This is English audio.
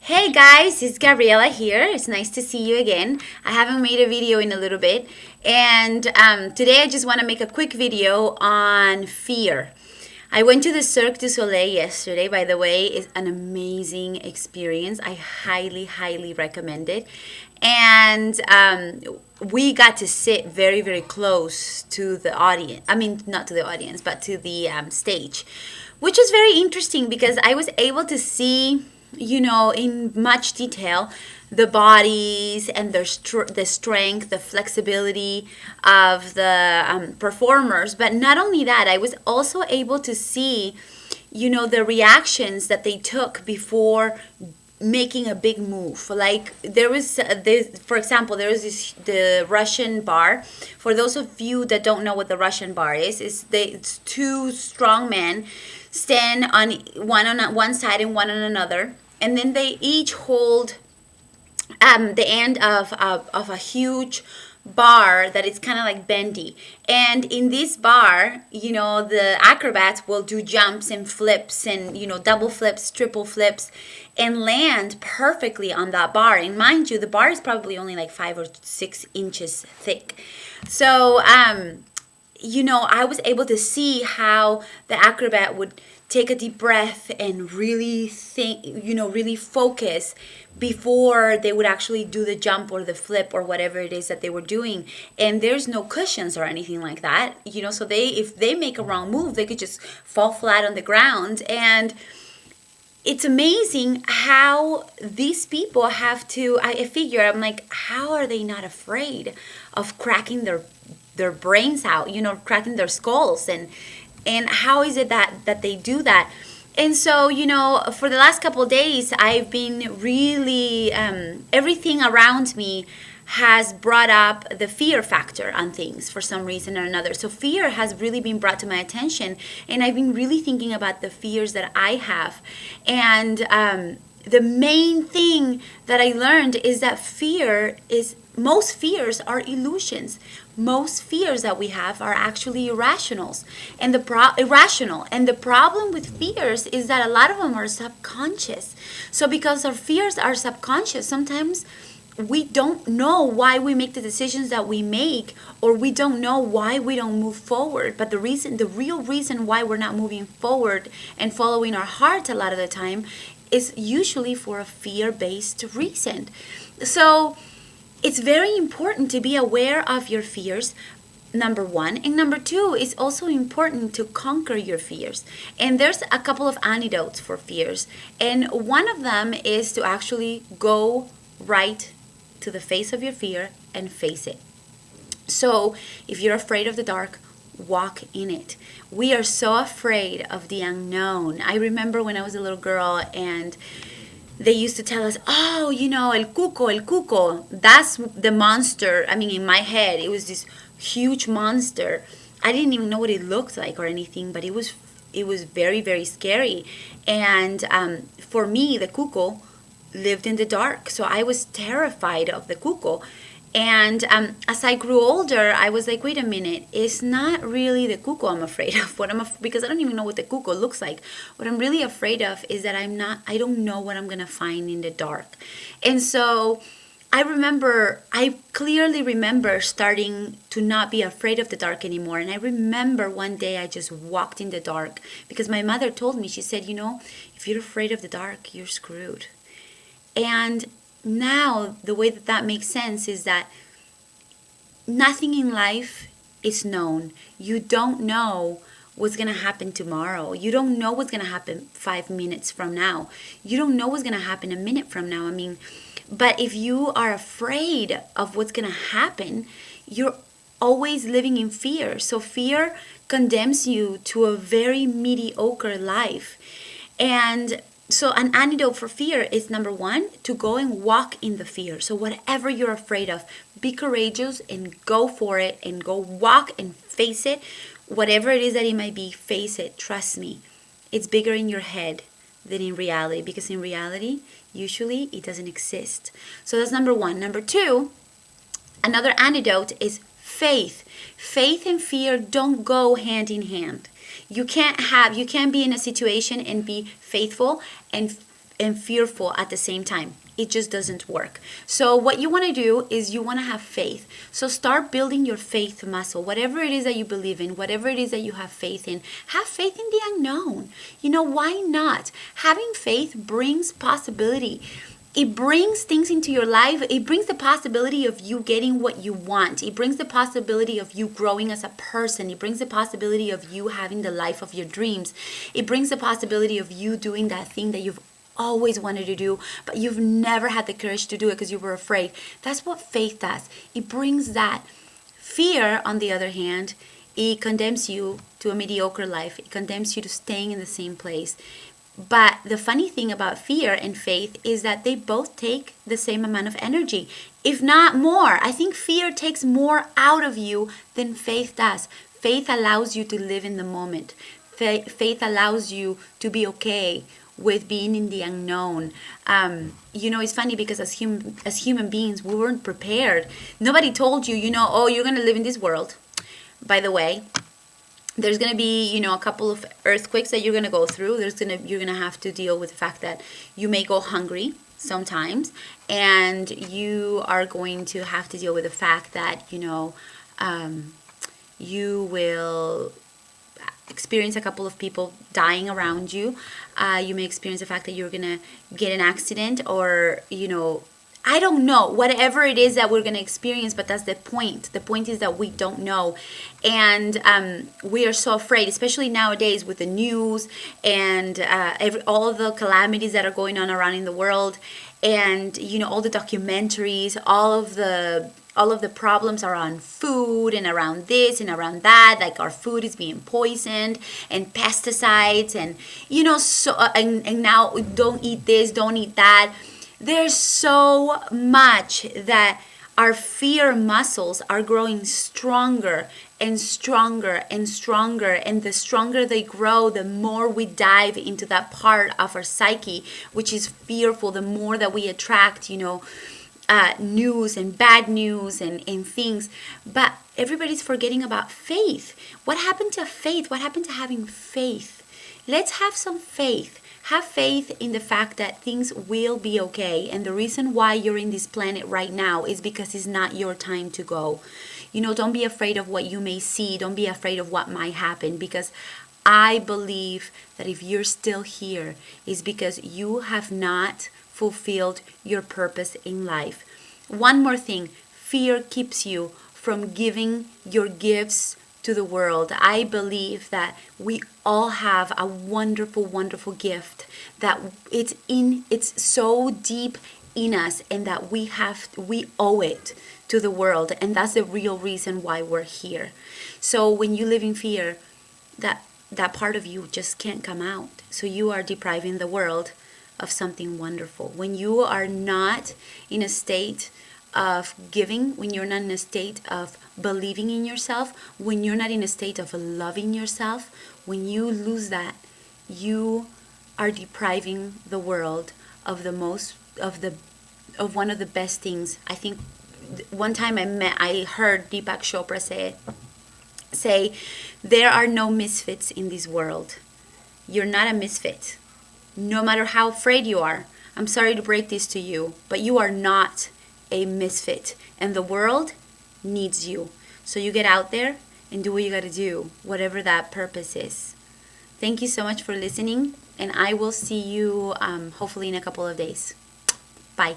Hey guys, it's Gabriela here. It's nice to see you again. I haven't made a video in a little bit, and today I just want to make a quick video on fear. I went to the Cirque du Soleil yesterday, by the way. It's an amazing experience. I highly recommend it. And we got to sit very, very close to the audience. I mean, not to the audience, but to the stage, which is very interesting because I was able to see, in much detail, the bodies and the strength, the flexibility of the performers. But not only that, I was also able to see, the reactions that they took before making a big move. Like there was for example, there was the Russian bar. For those of you that don't know what the Russian bar is, it's two strong men stand on one side and one on another, and then they each hold the end of a huge bar that is kind of like bendy. And in this bar, the acrobats will do jumps and flips and, double flips, triple flips, and land perfectly on that bar. And mind you, the bar is probably only like 5 or 6 inches thick. So, I was able to see how the acrobat would take a deep breath and really think, really focus before they would actually do the jump or the flip or whatever it is that they were doing. And there's no cushions or anything like that, so if they make a wrong move, they could just fall flat on the ground. And it's amazing how these people have to, I figure, I'm like, how are they not afraid of cracking their brains out, cracking their skulls, and how is it that they do that? And so, for the last couple of days, I've been really, everything around me has brought up the fear factor on things for some reason or another. So fear has really been brought to my attention, and I've been really thinking about the fears that I have. And the main thing that I learned is that most fears are illusions. Most fears that we have are actually irrational. And the problem with fears is that a lot of them are subconscious. So because our fears are subconscious, sometimes we don't know why we make the decisions that we make, or we don't know why we don't move forward. But the real reason why we're not moving forward and following our heart a lot of the time is usually for a fear-based reason. So it's very important to be aware of your fears, number one. And number two, it's also important to conquer your fears. And there's a couple of antidotes for fears. And one of them is to actually go right to the face of your fear and face it. So if you're afraid of the dark, walk in it. We are so afraid of the unknown. I remember when I was a little girl and they used to tell us, oh, el cuco. That's the monster. I mean, in my head, it was this huge monster. I didn't even know what it looked like or anything, but it was very, very scary. And for me, the cuco lived in the dark. So I was terrified of the cuco. And as I grew older, I was like, wait a minute, it's not really the cuco I'm afraid of. Because I don't even know what the cuco looks like. What I'm really afraid of is that I don't know what I'm going to find in the dark. And so I clearly remember starting to not be afraid of the dark anymore. And I remember one day I just walked in the dark because my mother told me, she said, if you're afraid of the dark, you're screwed. And now the way that makes sense is that nothing in life is known. You don't know what's going to happen tomorrow. You don't know what's going to happen 5 minutes from now. You don't know what's going to happen a minute from now. But if you are afraid of what's going to happen, you're always living in fear. So fear condemns you to a very mediocre life. And so an antidote for fear is, number one, to go and walk in the fear. So whatever you're afraid of, be courageous and go for it and go walk and face it. Whatever it is that it might be, face it. Trust me. It's bigger in your head than in reality, because in reality, usually it doesn't exist. So that's number one. Number two, another antidote is faith. Faith and fear don't go hand in hand. You can't be in a situation and be faithful and and fearful at the same time. It just doesn't work. So what you want to do is you want to have faith. So start building your faith muscle. Whatever it is that you believe in, whatever it is that you have faith in, have faith in the unknown. Why not? Having faith brings possibility. It brings things into your life. It brings the possibility of you getting what you want. It brings the possibility of you growing as a person. It brings the possibility of you having the life of your dreams. It brings the possibility of you doing that thing that you've always wanted to do, but you've never had the courage to do it because you were afraid. That's what faith does. It brings that. Fear, on the other hand, it condemns you to a mediocre life. It condemns you to staying in the same place. But the funny thing about fear and faith is that they both take the same amount of energy, if not more. I think fear takes more out of you than faith does. Faith allows you to live in the moment. Faith allows you to be okay with being in the unknown. It's funny because as human beings, we weren't prepared. Nobody told you, oh, you're going to live in this world. By the way, there's going to be, a couple of earthquakes that you're going to go through. You're going to have to deal with the fact that you may go hungry sometimes, and you are going to have to deal with the fact that, you will experience a couple of people dying around you. You may experience the fact that you're going to get an accident, or, I don't know, whatever it is that we're going to experience, but that's the point. The point is that we don't know. And we are so afraid, especially nowadays with the news and all the calamities that are going on around in the world. And, all the documentaries, all of the problems around food and around this and around that, like our food is being poisoned and pesticides and, and now don't eat this, don't eat that. There's so much that our fear muscles are growing stronger and stronger and stronger. And the stronger they grow, the more we dive into that part of our psyche, which is fearful, the more that we attract, news and bad news and things. But everybody's forgetting about faith. What happened to faith? What happened to having faith? Let's have some faith. Have faith in the fact that things will be okay. And the reason why you're in this planet right now is because it's not your time to go. Don't be afraid of what you may see. Don't be afraid of what might happen, because I believe that if you're still here, it's because you have not fulfilled your purpose in life. One more thing, fear keeps you from giving your gifts to the world. I believe that we all have a wonderful, wonderful gift, that it's so deep in us, and that we owe it to the world, and that's the real reason why we're here. So when you live in fear, that part of you just can't come out. So you are depriving the world of something wonderful. When you are not in a state of giving, when you're not in a state of believing in yourself, when you're not in a state of loving yourself, when you lose that, you are depriving the world of one of the best things. I think one time I heard Deepak Chopra say, there are no misfits in this world. You're not a misfit. No matter how afraid you are, I'm sorry to break this to you, but you are not a misfit, and the world needs you. So you get out there and do what you got to do, whatever that purpose is. Thank you so much for listening, and I will see you hopefully in a couple of days. Bye.